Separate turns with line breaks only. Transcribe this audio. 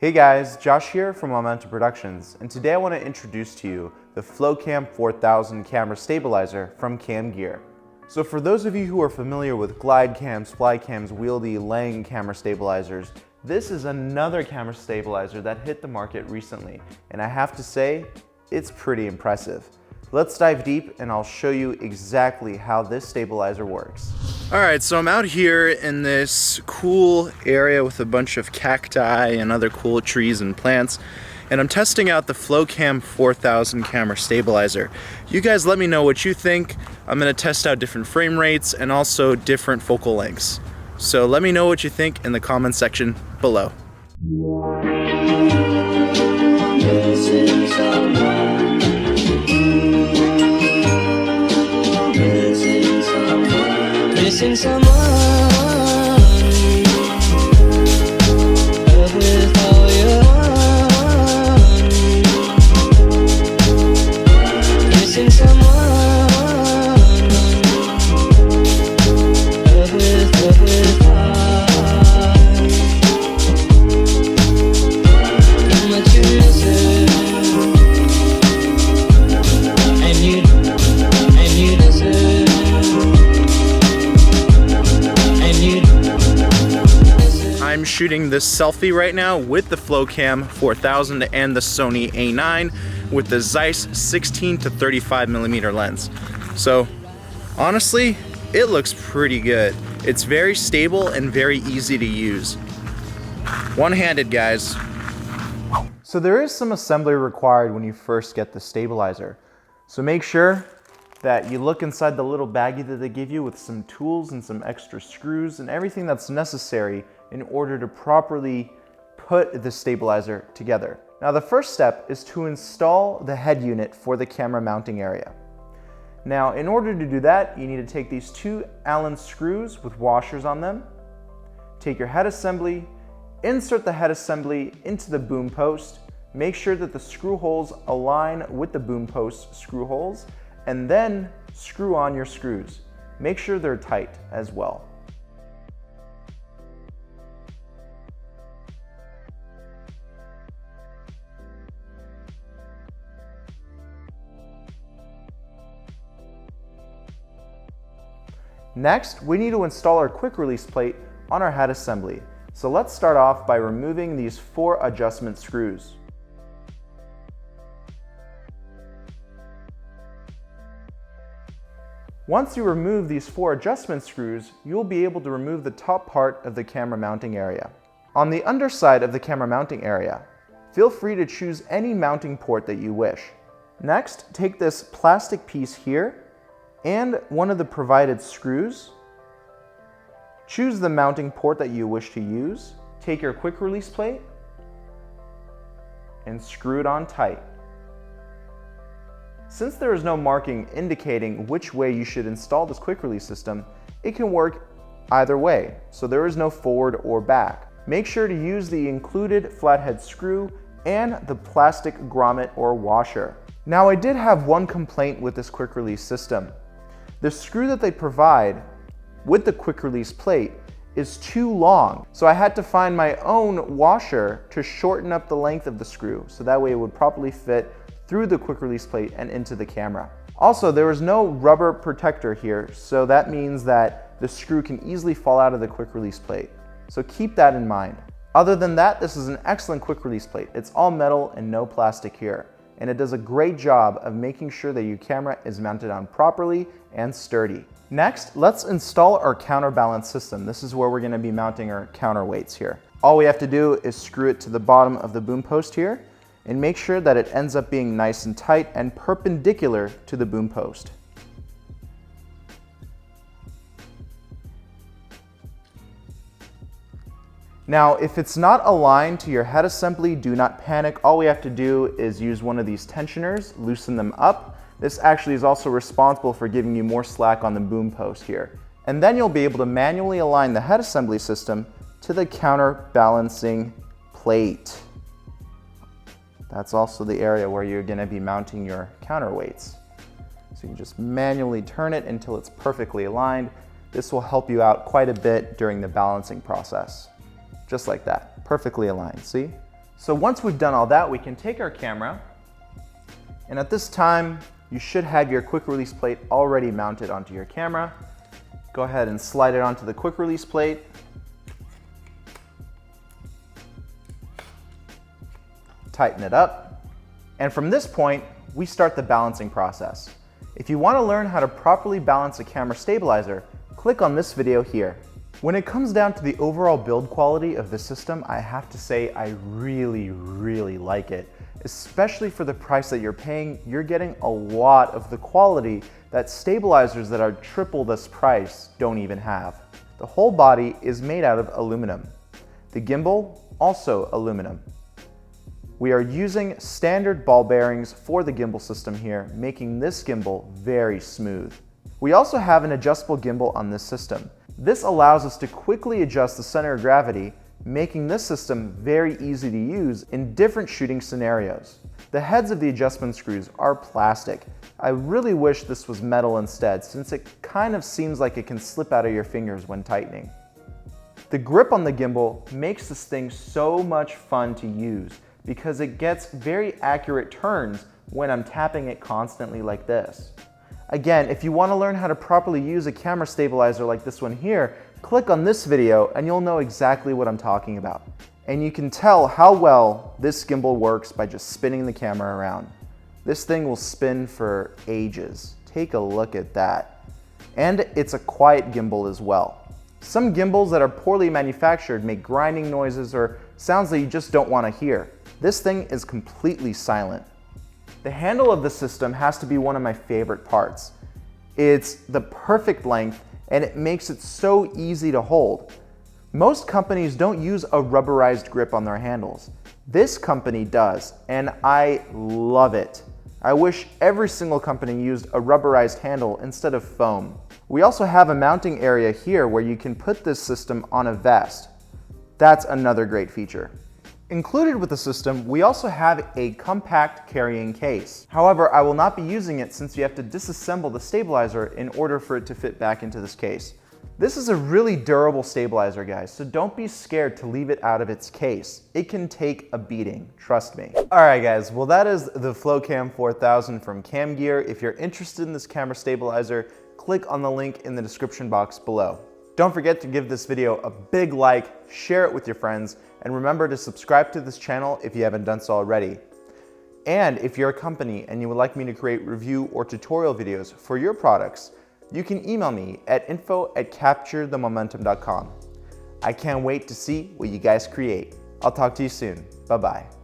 Hey guys, Josh here from Momentum Productions, and today I want to introduce to you the Flowcam 4000 camera stabilizer from Cam Gear. So for those of you who are familiar with Glidecams, Flowcams, wieldy laying camera stabilizers, this is another camera stabilizer that hit the market recently, and I have to say, it's pretty impressive. Let's dive deep and I'll show you exactly how this stabilizer works. Alright, so I'm out here in this cool area with a bunch of cacti and other cool trees and plants, and I'm testing out the Flowcam 4000 camera stabilizer. You guys let me know what you think. I'm going to test out different frame rates and also different focal lengths. So let me know what you think in the comment section below.
Missing someone with all your heart. Missing someone with heart. How much you miss it, and you deserve.
I'm shooting this selfie right now with the Flowcam 4000 and the Sony A9 with the Zeiss 16 to 35mm lens. So honestly, it looks pretty good. It's very stable and very easy to use. One-handed, guys. So there is some assembly required when you first get the stabilizer. So make sure that you look inside the little baggie that they give you with some tools and some extra screws and everything that's necessary in order to properly put the stabilizer together. Now the first step is to install the head unit for the camera mounting area. Now in order to do that, you need to take these two Allen screws with washers on them, take your head assembly, insert the head assembly into the boom post, make sure that the screw holes align with the boom post screw holes, and then screw on your screws. Make sure they're tight as well. Next, we need to install our quick release plate on our head assembly. So let's start off by removing these 4 adjustment screws. Once you remove these 4 adjustment screws, you'll be able to remove the top part of the camera mounting area. On the underside of the camera mounting area, feel free to choose any mounting port that you wish. Next, take this plastic piece here and one of the provided screws. Choose the mounting port that you wish to use. Take your quick release plate and screw it on tight. Since there is no marking indicating which way you should install this quick release system, it can work either way, so there is no forward or back. Make sure to use the included flathead screw and the plastic grommet or washer. Now I did have one complaint with this quick release system. The screw that they provide with the quick release plate is too long, so I had to find my own washer to shorten up the length of the screw, so that way it would properly fit through the quick release plate and into the camera. Also, there is no rubber protector here, so that means that the screw can easily fall out of the quick release plate. So keep that in mind. Other than that, this is an excellent quick release plate. It's all metal and no plastic here, and it does a great job of making sure that your camera is mounted on properly and sturdy. Next, let's install our counterbalance system. This is where we're going to be mounting our counterweights here. All we have to do is screw it to the bottom of the boom post here and make sure that it ends up being nice and tight and perpendicular to the boom post. Now, if it's not aligned to your head assembly, do not panic. All we have to do is use one of these tensioners, loosen them up. This actually is also responsible for giving you more slack on the boom post here. And then you'll be able to manually align the head assembly system to the counterbalancing plate. That's also the area where you're going to be mounting your counterweights. So you can just manually turn it until it's perfectly aligned. This will help you out quite a bit during the balancing process. Just like that, perfectly aligned, see? So once we've done all that, we can take our camera, and at this time, you should have your quick release plate already mounted onto your camera. Go ahead and slide it onto the quick release plate. Tighten it up. And from this point, we start the balancing process. If you want to learn how to properly balance a camera stabilizer, click on this video here. When it comes down to the overall build quality of the system, I have to say I really like it. Especially for the price that you're paying, you're getting a lot of the quality that stabilizers that are triple this price don't even have. The whole body is made out of aluminum. The gimbal, also aluminum. We are using standard ball bearings for the gimbal system here, making this gimbal very smooth. We also have an adjustable gimbal on this system. This allows us to quickly adjust the center of gravity, making this system very easy to use in different shooting scenarios. The heads of the adjustment screws are plastic. I really wish this was metal instead, since it kind of seems like it can slip out of your fingers when tightening. The grip on the gimbal makes this thing so much fun to use because it gets very accurate turns when I'm tapping it constantly like this. Again, if you want to learn how to properly use a camera stabilizer like this one here, click on this video and you'll know exactly what I'm talking about. And you can tell how well this gimbal works by just spinning the camera around. This thing will spin for ages. Take a look at that. And it's a quiet gimbal as well. Some gimbals that are poorly manufactured make grinding noises or sounds that you just don't want to hear. This thing is completely silent. The handle of the system has to be one of my favorite parts. It's the perfect length and it makes it so easy to hold. Most companies don't use a rubberized grip on their handles. This company does, and I love it. I wish every single company used a rubberized handle instead of foam. We also have a mounting area here where you can put this system on a vest. That's another great feature. Included with the system, we also have a compact carrying case. However, I will not be using it since you have to disassemble the stabilizer in order for it to fit back into this case. This is a really durable stabilizer, guys, so don't be scared to leave it out of its case. It can take a beating, trust me. Alright guys, well that is the Flowcam 4000 from Cam Gear. If you're interested in this camera stabilizer, click on the link in the description box below. Don't forget to give this video a big like, share it with your friends, and remember to subscribe to this channel if you haven't done so already. And if you're a company and you would like me to create review or tutorial videos for your products, you can email me at info@capturethemomentum.com. I can't wait to see what you guys create. I'll talk to you soon. Bye-bye.